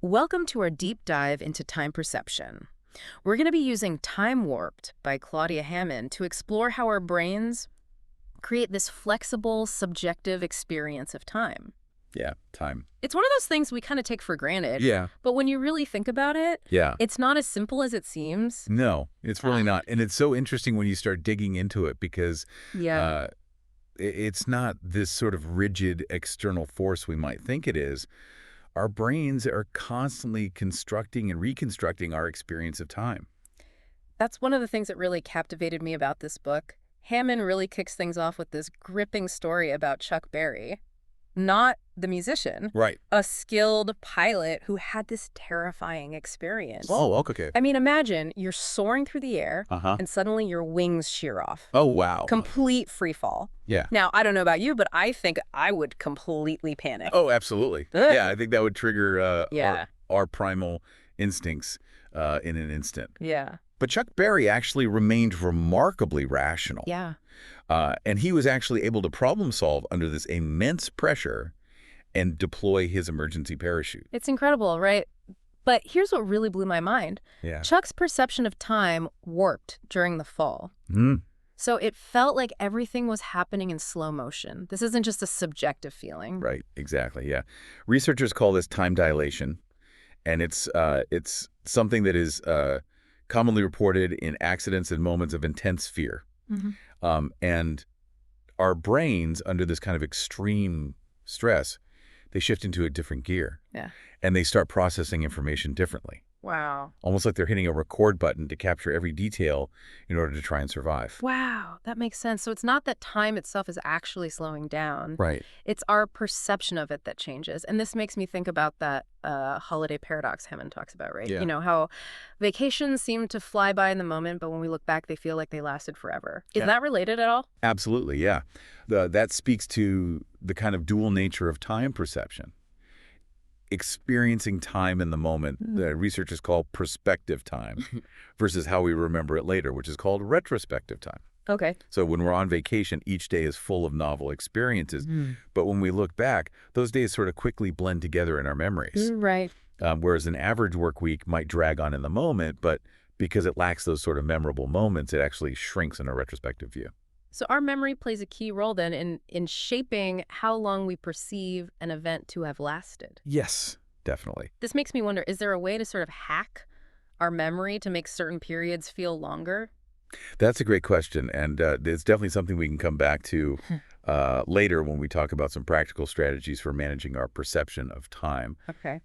Welcome to our deep dive into time perception. We're going to be using Time Warped by Claudia Hammond to explore how our brains create this flexible, subjective experience of time. Yeah, time. It's one of those things we kind of take for granted, Yeah, but when you really think about it, yeah. it's not as simple as it seems. No, it's really Ah, not. And it's so interesting when you start digging into it because yeah, uh, it's not this sort of rigid external force we might think it is. Our brains are constantly constructing and reconstructing our experience of time. that's one of the things that really captivated me about this book. Hammond really kicks things off with this gripping story about Chuck Berry. Not the musician, Right. a skilled pilot who had this terrifying experience. Oh, okay. I mean, imagine you're soaring through the air Uh-huh. and suddenly your wings shear off. Oh, wow. Complete free fall. Yeah. Now, I don't know about you, but I think I would completely panic. Oh, absolutely. Ugh. Yeah, I think that would trigger Yeah. our primal instincts in an instant. Yeah. But Chuck Berry actually remained remarkably rational. Yeah. And he was actually able to problem solve under this immense pressure and deploy his emergency parachute. It's incredible, right? But here's what really blew my mind. Yeah. Chuck's perception of time warped during the fall. Mm. So it felt like everything was happening in slow motion. This isn't just a subjective feeling. Right, exactly, yeah. Researchers call this time dilation, and it's something that is commonly reported in accidents and moments of intense fear. Hmm. And our brains, under this kind of extreme stress, they shift into a different gear. Yeah. And they start processing information differently. Wow. Almost like they're hitting a record button to capture every detail in order to try and survive. Wow, that makes sense. So it's not that time itself is actually slowing down. Right. It's our perception of it that changes. And this makes me think about that holiday paradox Hammond talks about, right? Yeah. You know, how vacations seem to fly by in the moment, but when we look back, they feel like they lasted forever. Is Yeah. that related at all? Absolutely, yeah. That speaks to the kind of dual nature of time perception. Experiencing time in the moment, the researchers call prospective time, versus how we remember it later, which is called retrospective time. Okay. So when we're on vacation, each day is full of novel experiences. But when we look back, those days sort of quickly blend together in our memories. Right. Whereas an average work week might drag on in the moment, but because it lacks those sort of memorable moments, it actually shrinks in a retrospective view. So our memory plays a key role then in shaping how long we perceive an event to have lasted. Yes, definitely. This makes me wonder, is there a way to sort of hack our memory to make certain periods feel longer? That's a great question, and it's definitely something we can come back to later when we talk about some practical strategies for managing our perception of time. Okay.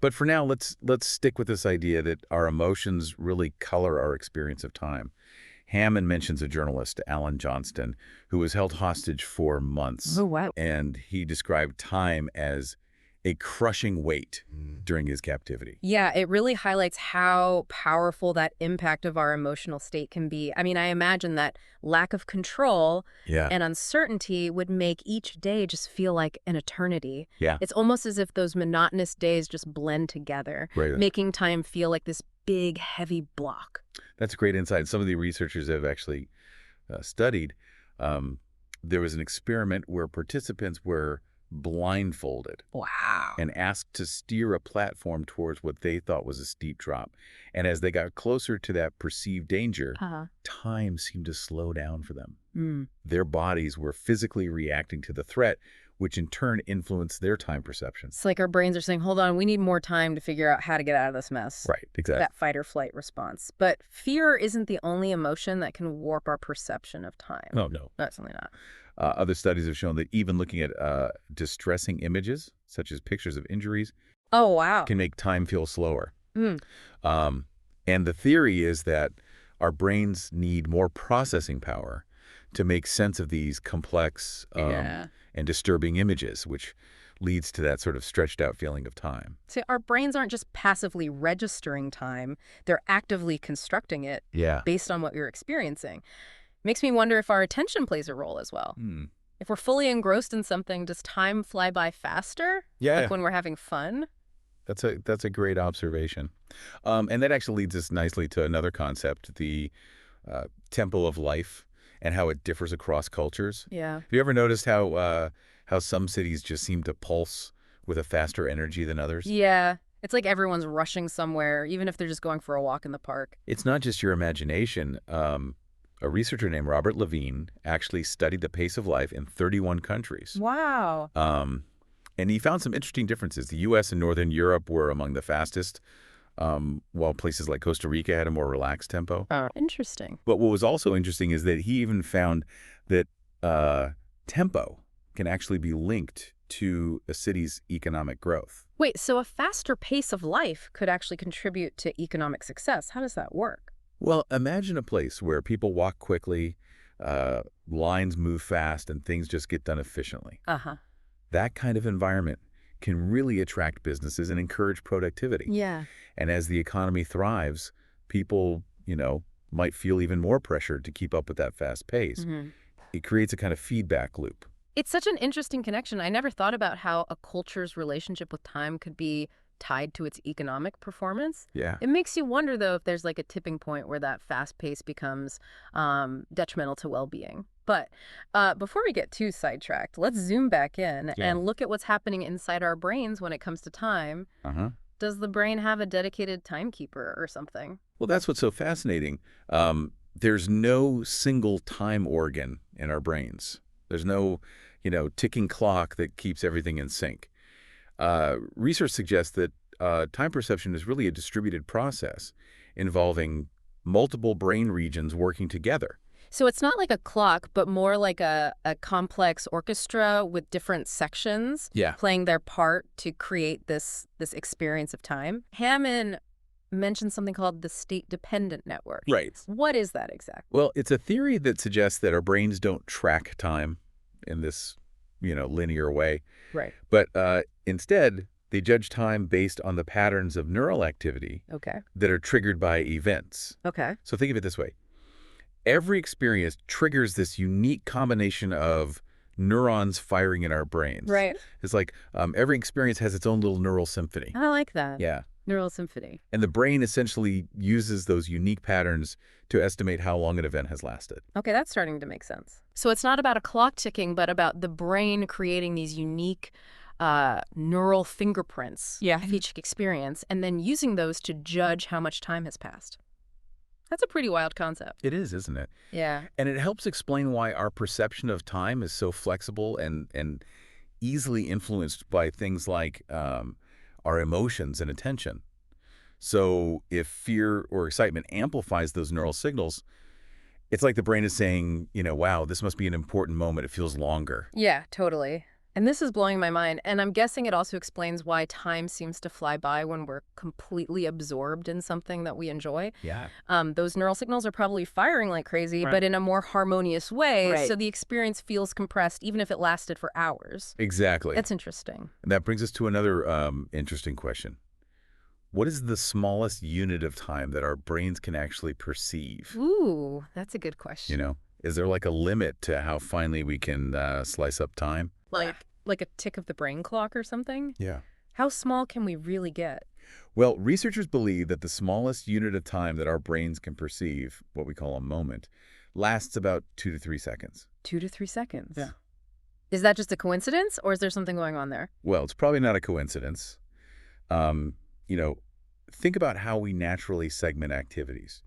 But for now, let's stick with this idea that our emotions really color our experience of time. Hammond mentions a journalist, Alan Johnston, who was held hostage for months. Oh, wow. And he described time as a crushing weight during his captivity. Yeah, it really highlights how powerful that impact of our emotional state can be. I mean, I imagine that lack of control Yeah. and uncertainty would make each day just feel like an eternity. Yeah. It's almost as if those monotonous days just blend together, Right. making time feel like this big, heavy block. That's great insight. Some of the researchers have actually studied. There was an experiment where participants were blindfolded Wow. and asked to steer a platform towards what they thought was a steep drop. And as they got closer to that perceived danger, time seemed to slow down for them. Their bodies were physically reacting to the threat, which in turn influenced their time perception. It's like our brains are saying, hold on, we need more time to figure out how to get out of this mess. Right, exactly. That fight or flight response. But fear isn't the only emotion that can warp our perception of time. Oh, no. That's certainly not. Other studies have shown that even looking at distressing images, such as pictures of injuries, Oh, wow. can make time feel slower. Mm. And the theory is that our brains need more processing power to make sense of these complex Yeah. and disturbing images, which leads to that sort of stretched out feeling of time. See, our brains aren't just passively registering time, they're actively constructing it Yeah. based on what you're experiencing. Makes me wonder if our attention plays a role as well. If we're fully engrossed in something, does time fly by faster? Yeah. Like when we're having fun? That's a great observation. And that actually leads us nicely to another concept, the tempo of life and how it differs across cultures. Yeah. Have you ever noticed how some cities just seem to pulse with a faster energy than others? Yeah. It's like everyone's rushing somewhere, even if they're just going for a walk in the park. It's not just your imagination. A researcher named Robert Levine actually studied the pace of life in 31 countries. Wow. And he found some interesting differences. The U.S. and Northern Europe were among the fastest, while places like Costa Rica had a more relaxed tempo. Interesting. But what was also interesting is that he even found that tempo can actually be linked to a city's economic growth. Wait, so a faster pace of life could actually contribute to economic success. How does that work? Well, imagine a place where people walk quickly, lines move fast, and things just get done efficiently. Uh-huh. That kind of environment can really attract businesses and encourage productivity. Yeah. And as the economy thrives, people, might feel even more pressure to keep up with that fast pace. Mm-hmm. It creates a kind of feedback loop. It's such an interesting connection. I never thought about how a culture's relationship with time could be tied to its economic performance. Yeah. It makes you wonder, though, if there's like a tipping point where that fast pace becomes detrimental to well-being. But before we get too sidetracked, let's zoom back in and look at what's happening inside our brains when it comes to time. Uh-huh. Does the brain have a dedicated timekeeper or something? Well, that's what's so fascinating. There's no single time organ in our brains. There's no, ticking clock that keeps everything in sync. Research suggests that time perception is really a distributed process involving multiple brain regions working together. So it's not like a clock, but more like a complex orchestra with different sections playing their part to create this experience of time. Hammond mentioned something called the state-dependent network. Right. What is that exactly? Well, it's a theory that suggests that our brains don't track time in this, linear way. Right. But instead, they judge time based on the patterns of neural activity that are triggered by events. Okay. So think of it this way. Every experience triggers this unique combination of neurons firing in our brains. Right. It's like every experience has its own little neural symphony. I like that. Yeah. Neural symphony. And the brain essentially uses those unique patterns to estimate how long an event has lasted. Okay, that's starting to make sense. So it's not about a clock ticking, but about the brain creating these unique neural fingerprints of each experience and then using those to judge how much time has passed. That's a pretty wild concept. It is, isn't it? Yeah. And it helps explain why our perception of time is so flexible and easily influenced by things like our emotions and attention. So if fear or excitement amplifies those neural signals, it's like the brain is saying, wow, this must be an important moment. It feels longer. Yeah, totally. And this is blowing my mind. And I'm guessing it also explains why time seems to fly by when we're completely absorbed in something that we enjoy. Yeah. Those neural signals are probably firing like crazy, but in a more harmonious way. So the experience feels compressed, even if it lasted for hours. Exactly. That's interesting. And that brings us to another interesting question. What is the smallest unit of time that our brains can actually perceive? Ooh, that's a good question. Is there like a limit to how finely we can slice up time? Like a tick of the brain clock or something? Yeah. How small can we really get? Well, researchers believe that the smallest unit of time that our brains can perceive, what we call a moment, lasts about 2 to 3 seconds. 2 to 3 seconds? Yeah. Is that just a coincidence, or is there something going on there? Well, it's probably not a coincidence. Think about how we naturally segment activities.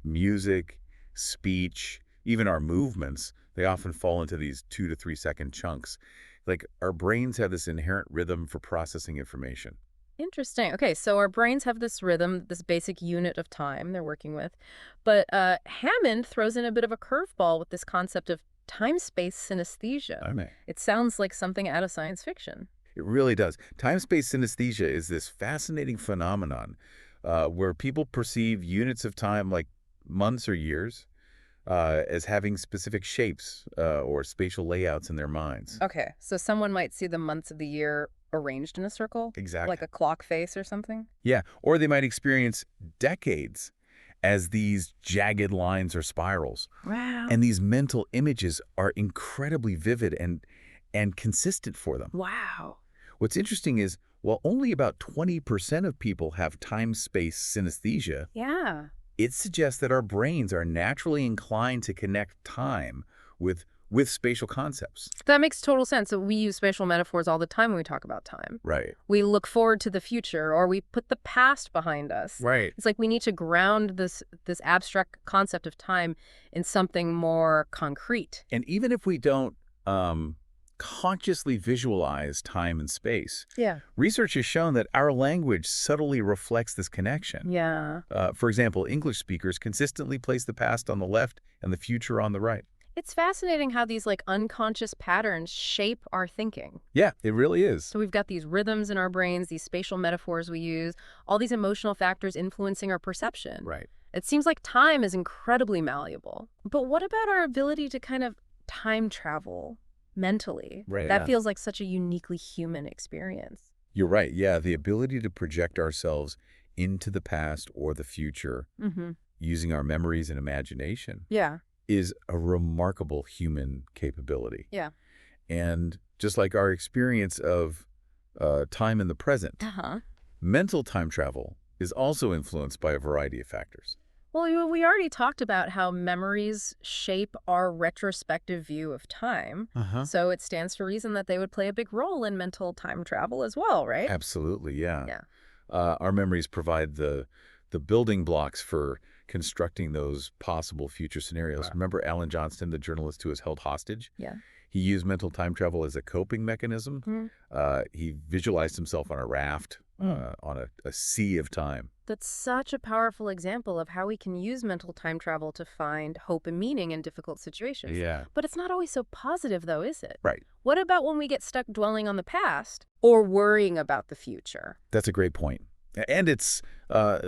Music, speech, even our movements, they often fall into these 2 to 3 second chunks. Like our brains have this inherent rhythm for processing information. Interesting. Okay, so our brains have this rhythm, this basic unit of time they're working with. But Hammond throws in a bit of a curveball with this concept of time-space synesthesia. It sounds like something out of science fiction. It really does. Time-space synesthesia is this fascinating phenomenon where people perceive units of time like months or years as having specific shapes or spatial layouts in their minds. Okay, so someone might see the months of the year arranged in a circle? Exactly. Like a clock face or something? Yeah, or they might experience decades as these jagged lines or spirals. Wow. And these mental images are incredibly vivid and consistent for them. Wow. What's interesting is, while only about 20% of people have time-space synesthesia, it suggests that our brains are naturally inclined to connect time with with spatial concepts. That makes total sense. So we use spatial metaphors all the time when we talk about time. Right. We look forward to the future, or we put the past behind us. Right. It's like we need to ground this abstract concept of time in something more concrete. And even if we don't consciously visualize time and space, Yeah. research has shown that our language subtly reflects this connection. Yeah. For example, English speakers consistently place the past on the left and the future on the right. It's fascinating how these unconscious patterns shape our thinking. Yeah, it really is. So we've got these rhythms in our brains, these spatial metaphors we use, all these emotional factors influencing our perception. Right. It seems like time is incredibly malleable. But what about our ability to kind of time travel mentally? Right. That Yeah. feels like such a uniquely human experience. You're right. Yeah, the ability to project ourselves into the past or the future using our memories and imagination Yeah. is a remarkable human capability. Yeah. And just like our experience of time in the present, mental time travel is also influenced by a variety of factors. Well, we already talked about how memories shape our retrospective view of time. So it stands to reason that they would play a big role in mental time travel as well, right? Absolutely, yeah. Yeah. Our memories provide the building blocks for constructing those possible future scenarios. Wow. Remember Alan Johnston, the journalist who was held hostage? Yeah. He used mental time travel as a coping mechanism. He visualized himself on a raft, on a sea of time. That's such a powerful example of how we can use mental time travel to find hope and meaning in difficult situations. Yeah. But it's not always so positive, though, is it? Right. What about when we get stuck dwelling on the past or worrying about the future? That's a great point. And it's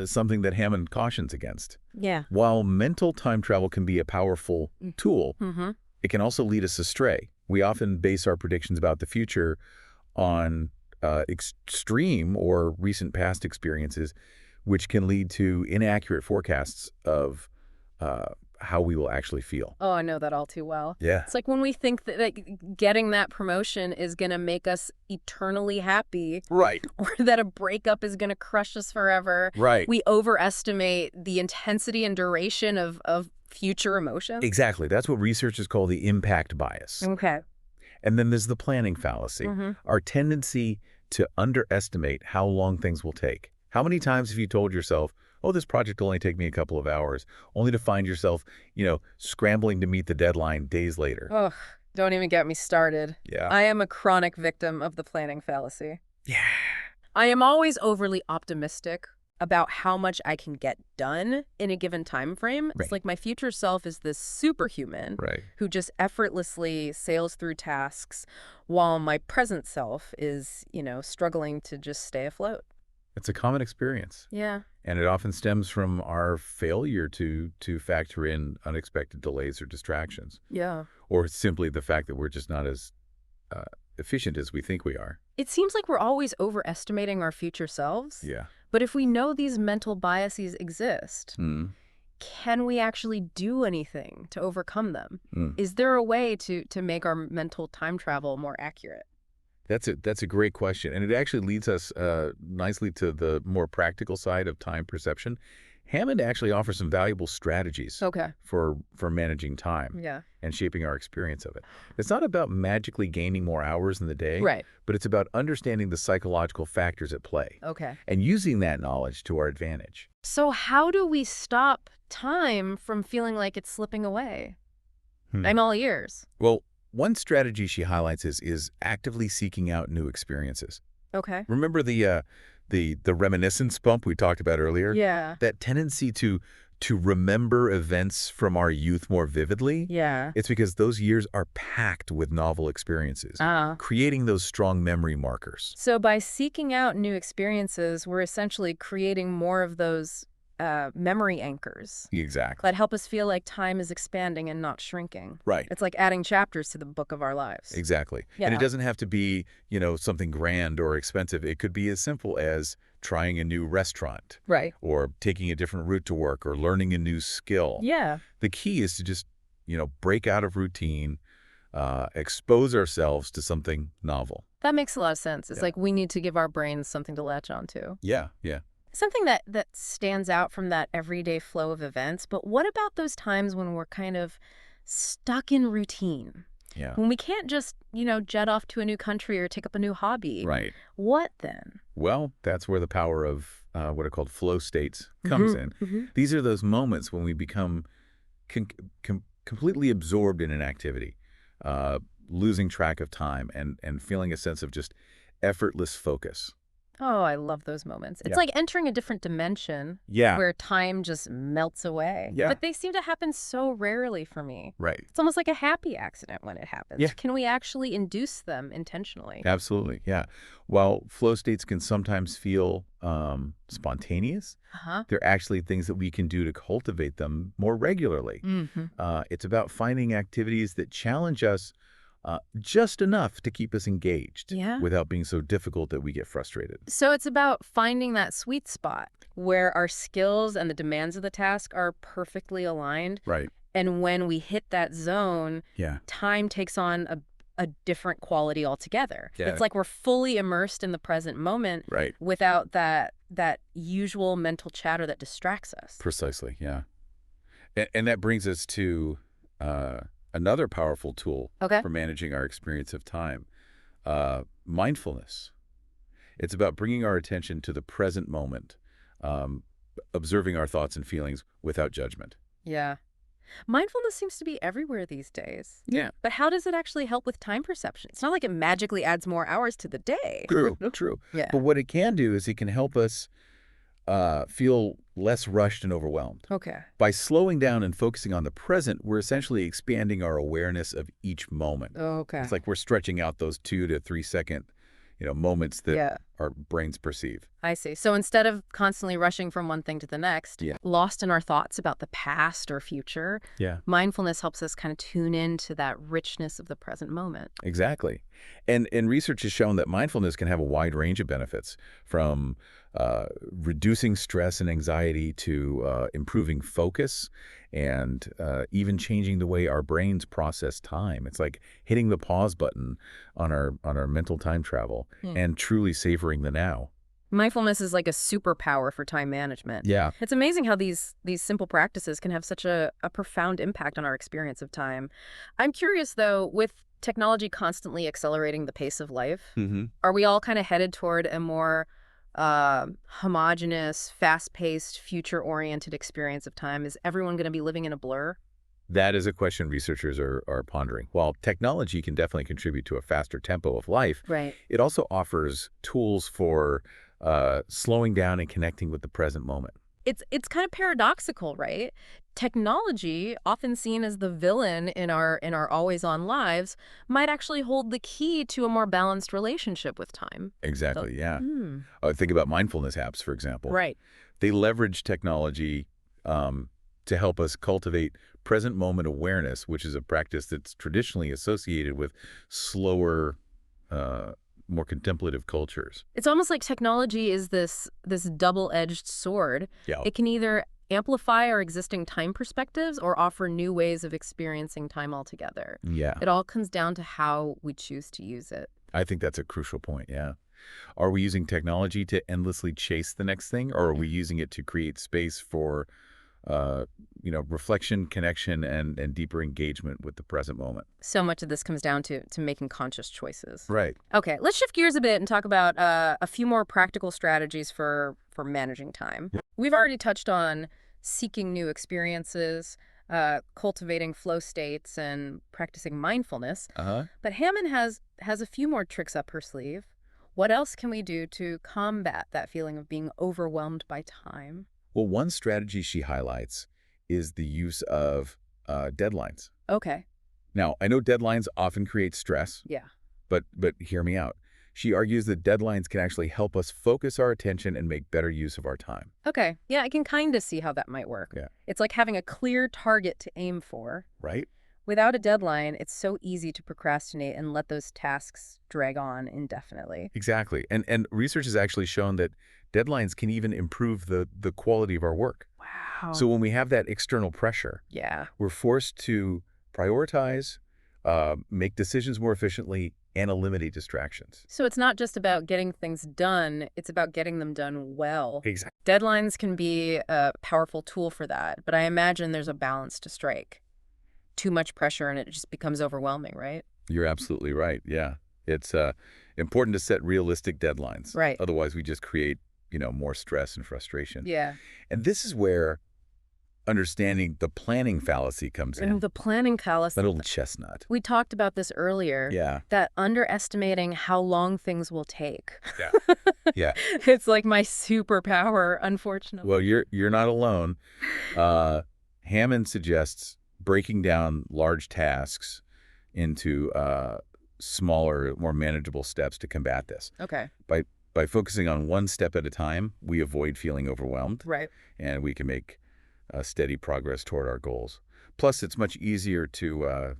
something that Hammond cautions against. Yeah. While mental time travel can be a powerful tool, it can also lead us astray. We often base our predictions about the future on extreme or recent past experiences, which can lead to inaccurate forecasts of how we will actually feel. Oh, I know that all too well. Yeah. It's like when we think that getting that promotion is going to make us eternally happy. Right. Or that a breakup is going to crush us forever. Right. We overestimate the intensity and duration of future emotions. Exactly. That's what researchers call the impact bias. Okay. And then there's the planning fallacy, our tendency to underestimate how long things will take. How many times have you told yourself, oh, this project will only take me a couple of hours, only to find yourself, scrambling to meet the deadline days later? Ugh, don't even get me started. Yeah. I am a chronic victim of the planning fallacy. Yeah. I am always overly optimistic about how much I can get done in a given time frame. Right. It's like my future self is this superhuman who just effortlessly sails through tasks while my present self is, struggling to just stay afloat. It's a common experience. Yeah. And it often stems from our failure to factor in unexpected delays or distractions. Yeah. Or simply the fact that we're just not as efficient as we think we are. It seems like we're always overestimating our future selves. Yeah. But if we know these mental biases exist, can we actually do anything to overcome them? Is there a way to make our mental time travel more accurate? That's a great question. And it actually leads us nicely to the more practical side of time perception. Hammond actually offers some valuable strategies for managing time and shaping our experience of it. It's not about magically gaining more hours in the day, but it's about understanding the psychological factors at play and using that knowledge to our advantage. So how do we stop time from feeling like it's slipping away? I'm all ears. Well, one strategy she highlights is actively seeking out new experiences. Remember the reminiscence bump we talked about earlier? Yeah. That tendency to remember events from our youth more vividly? Yeah. It's because those years are packed with novel experiences, creating those strong memory markers. So by seeking out new experiences, we're essentially creating more of those memory anchors. Exactly. That help us feel like time is expanding and not shrinking. Right. It's like adding chapters to the book of our lives. Exactly. Yeah. And it doesn't have to be, something grand or expensive. It could be as simple as trying a new restaurant. Or taking a different route to work or learning a new skill. Yeah. The key is to just, break out of routine, expose ourselves to something novel. That makes a lot of sense. It's like we need to give our brains something to latch onto. Yeah, yeah. Something that stands out from that everyday flow of events, but what about those times when we're kind of stuck in routine? Yeah. When we can't just, jet off to a new country or take up a new hobby. Right. What then? Well, that's where the power of what are called flow states comes in. These are those moments when we become completely absorbed in an activity, losing track of time and feeling a sense of just effortless focus. Oh, I love those moments. It's Yeah. like entering a different dimension Yeah. where time just melts away. Yeah. But they seem to happen so rarely for me. Right. It's almost like a happy accident when it happens. Yeah. Can we actually induce them intentionally? Absolutely. Yeah. While flow states can sometimes feel spontaneous, they're actually things that we can do to cultivate them more regularly. It's about finding activities that challenge us just enough to keep us engaged without being so difficult that we get frustrated. So it's about finding that sweet spot where our skills and the demands of the task are perfectly aligned. Right. And when we hit that zone, time takes on a different quality altogether. Yeah. It's like we're fully immersed in the present moment without that usual mental chatter that distracts us. Precisely, yeah. And that brings us to another powerful tool for managing our experience of time, mindfulness. It's about bringing our attention to the present moment, observing our thoughts and feelings without judgment. Yeah. Mindfulness seems to be everywhere these days. Yeah. But how does it actually help with time perception? It's not like it magically adds more hours to the day. True. Yeah. But what it can do is it can help us feel less rushed and overwhelmed. Okay. By slowing down and focusing on the present, we're essentially expanding our awareness of each moment. Okay. It's like we're stretching out those 2 to 3 second, moments that our brains perceive. I see. So instead of constantly rushing from one thing to the next, lost in our thoughts about the past or future, mindfulness helps us kind of tune into that richness of the present moment. Exactly. And research has shown that mindfulness can have a wide range of benefits, from reducing stress and anxiety to improving focus and even changing the way our brains process time. It's like hitting the pause button on our mental time travel and truly savoring the now. Mindfulness is like a superpower for time management. Yeah. It's amazing how these simple practices can have such a profound impact on our experience of time. I'm curious, though, with technology constantly accelerating the pace of life, are we all kind of headed toward a more homogeneous, fast-paced, future-oriented experience of time? Is everyone going to be living in a blur? That is a question researchers are pondering. While technology can definitely contribute to a faster tempo of life, it also offers tools for slowing down and connecting with the present moment. It's kind of paradoxical, right? Technology, often seen as the villain in our always-on lives, might actually hold the key to a more balanced relationship with time. Exactly, yeah. Think about mindfulness apps, for example. Right. They leverage technology to help us cultivate present moment awareness, which is a practice that's traditionally associated with slower, more contemplative cultures. It's almost like technology is this double-edged sword. Yeah. It can either amplify our existing time perspectives or offer new ways of experiencing time altogether. Yeah. It all comes down to how we choose to use it. I think that's a crucial point, yeah. Are we using technology to endlessly chase the next thing, or are we using it to create space for reflection, connection, and deeper engagement with the present moment? So much of this comes down to making conscious choices. Right. Okay, let's shift gears a bit and talk about a few more practical strategies for managing time. Yeah. We've already touched on seeking new experiences, cultivating flow states, and practicing mindfulness. But Hammond has a few more tricks up her sleeve. What else can we do to combat that feeling of being overwhelmed by time? Well, one strategy she highlights is the use of deadlines. Okay. Now, I know deadlines often create stress. Yeah. But hear me out. She argues that deadlines can actually help us focus our attention and make better use of our time. Okay. Yeah, I can kind of see how that might work. Yeah. It's like having a clear target to aim for. Right? Without a deadline, it's so easy to procrastinate and let those tasks drag on indefinitely. Exactly. And research has actually shown that deadlines can even improve the quality of our work. Wow. So when we have that external pressure, we're forced to prioritize, make decisions more efficiently, and eliminate distractions. So it's not just about getting things done, it's about getting them done well. Exactly. Deadlines can be a powerful tool for that, but I imagine there's a balance to strike. too much pressure and it just becomes overwhelming, right? You're absolutely right. Yeah. It's important to set realistic deadlines. Right. Otherwise, we just create, more stress and frustration. Yeah. And this is where understanding the planning fallacy comes in. The planning fallacy. Little chestnut. We talked about this earlier. Yeah. That underestimating how long things will take. Yeah. Yeah. It's like my superpower, unfortunately. Well, you're not alone. Hammond suggests breaking down large tasks into smaller, more manageable steps to combat this. Okay. By focusing on one step at a time, we avoid feeling overwhelmed. Right. And we can make steady progress toward our goals. Plus, it's much easier to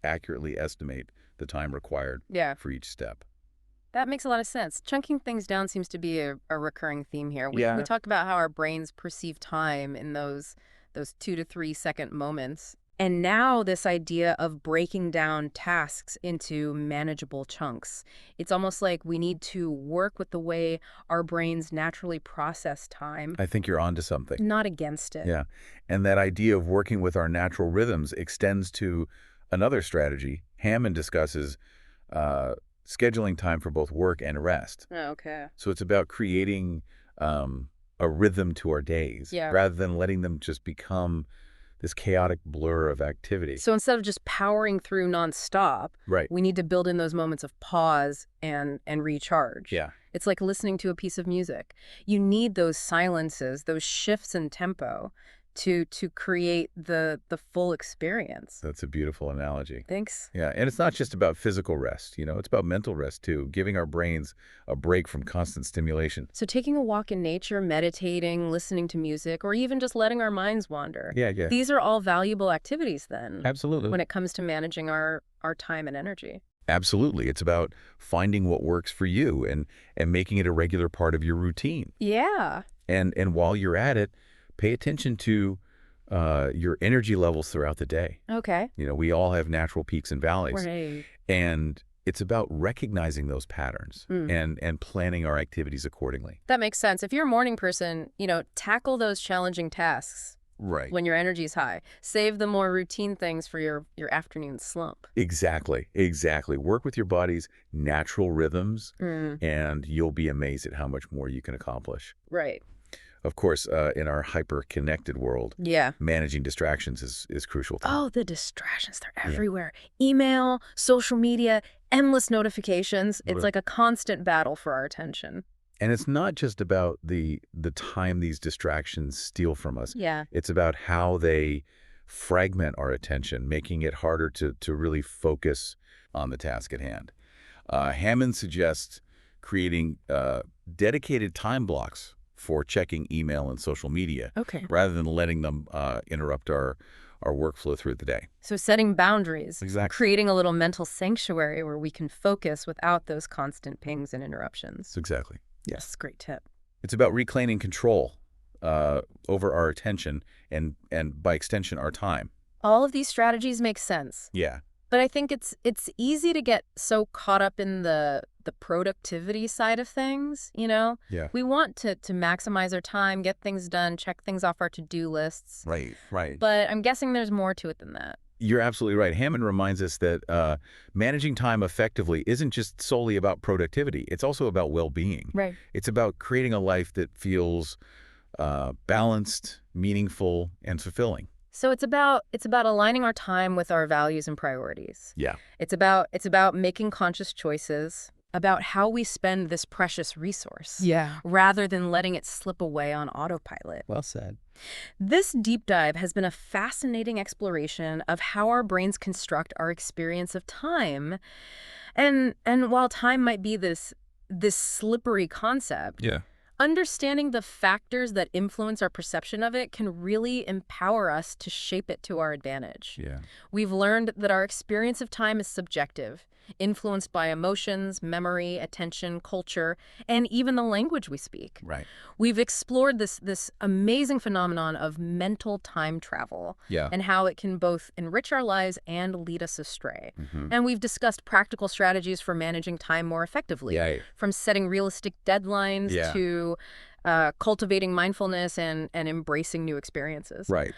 accurately estimate the time required for each step. That makes a lot of sense. Chunking things down seems to be a recurring theme here. We talked about how our brains perceive time in those 2 to 3 second moments. And now this idea of breaking down tasks into manageable chunks. It's almost like we need to work with the way our brains naturally process time. I think you're onto something. Not against it. Yeah. And that idea of working with our natural rhythms extends to another strategy. Hammond discusses scheduling time for both work and rest. Oh, okay. So it's about creating a rhythm to our days rather than letting them just become this chaotic blur of activity. So instead of just powering through nonstop, we need to build in those moments of pause and recharge. Yeah. It's like listening to a piece of music. You need those silences, those shifts in tempo to create the full experience. That's a beautiful analogy. Thanks. Yeah, and it's not just about physical rest, it's about mental rest too, giving our brains a break from constant stimulation. So taking a walk in nature, meditating, listening to music, or even just letting our minds wander. Yeah. These are all valuable activities then. Absolutely. When it comes to managing our time and energy. Absolutely. It's about finding what works for you and making it a regular part of your routine. Yeah. And while you're at it, pay attention to your energy levels throughout the day. Okay. We all have natural peaks and valleys. Right. And it's about recognizing those patterns and planning our activities accordingly. That makes sense. If you're a morning person, tackle those challenging tasks when your energy's high. Save the more routine things for your afternoon slump. Exactly. Work with your body's natural rhythms, and you'll be amazed at how much more you can accomplish. Right. Of course, in our hyper-connected world, managing distractions is crucial. Oh, the distractions, they're everywhere. Email, social media, endless notifications. It's like a constant battle for our attention. And it's not just about the time these distractions steal from us. Yeah. It's about how they fragment our attention, making it harder to really focus on the task at hand. Hammond suggests creating dedicated time blocks for checking email and social media, rather than letting them interrupt our workflow through the day. So setting boundaries, Exactly. Creating a little mental sanctuary where we can focus without those constant pings and interruptions. Exactly. Yes. That's a great tip. It's about reclaiming control over our attention and by extension, our time. All of these strategies make sense. Yeah. But I think it's easy to get so caught up in the productivity side of things, Yeah. We want to maximize our time, get things done, check things off our to-do lists. Right. But I'm guessing there's more to it than that. You're absolutely right. Hammond reminds us that managing time effectively isn't just solely about productivity. It's also about well-being. Right. It's about creating a life that feels balanced, meaningful, and fulfilling. So it's about aligning our time with our values and priorities. Yeah. It's about making conscious choices about how we spend this precious resource. Yeah. Rather than letting it slip away on autopilot. Well said. This deep dive has been a fascinating exploration of how our brains construct our experience of time. And while time might be this slippery concept, understanding the factors that influence our perception of it can really empower us to shape it to our advantage. Yeah. We've learned that our experience of time is subjective, influenced by emotions, memory, attention, culture, and even the language we speak. Right. We've explored this amazing phenomenon of mental time travel and how it can both enrich our lives and lead us astray. And we've discussed practical strategies for managing time more effectively, from setting realistic deadlines to cultivating mindfulness and embracing new experiences. Right.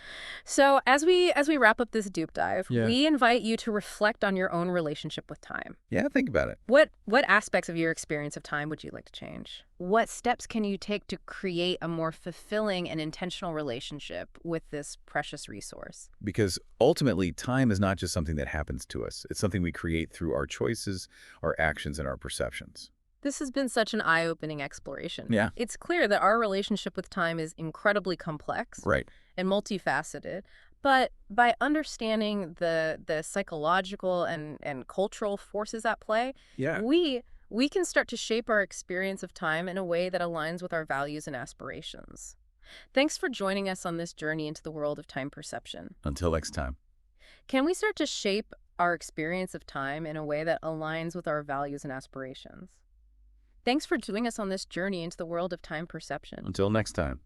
So as we wrap up this deep dive, Yeah. we invite you to reflect on your own relationship with time. Yeah, think about it. What aspects of your experience of time would you like to change? What steps can you take to create a more fulfilling and intentional relationship with this precious resource? Because ultimately, time is not just something that happens to us. It's something we create through our choices, our actions, and our perceptions. This has been such an eye-opening exploration. Yeah. It's clear that our relationship with time is incredibly complex Right. and multifaceted, but by understanding the psychological and cultural forces at play, Yeah. we can start to shape our experience of time in a way that aligns with our values and aspirations. Thanks for joining us on this journey into the world of time perception. Until next time. Can we start to shape our experience of time in a way that aligns with our values and aspirations? Thanks for joining us on this journey into the world of time perception. Until next time.